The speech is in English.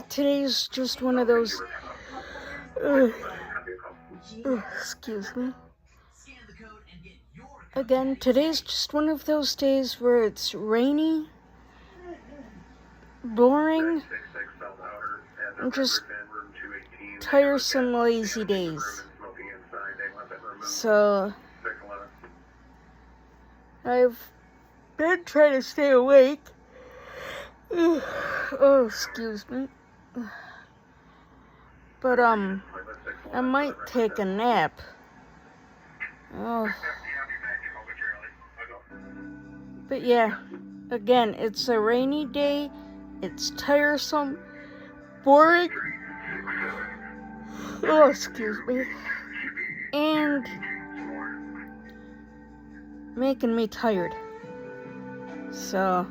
Today's just one of those. Uh, excuse me. Again, today's just one of those days where it's rainy, boring, and just tiresome, lazy days. So, I've been trying to stay awake. Oh, excuse me. But, I might take a nap. Oh. But yeah, again, it's a rainy day, it's tiresome, boring, oh, excuse me, and making me tired. So,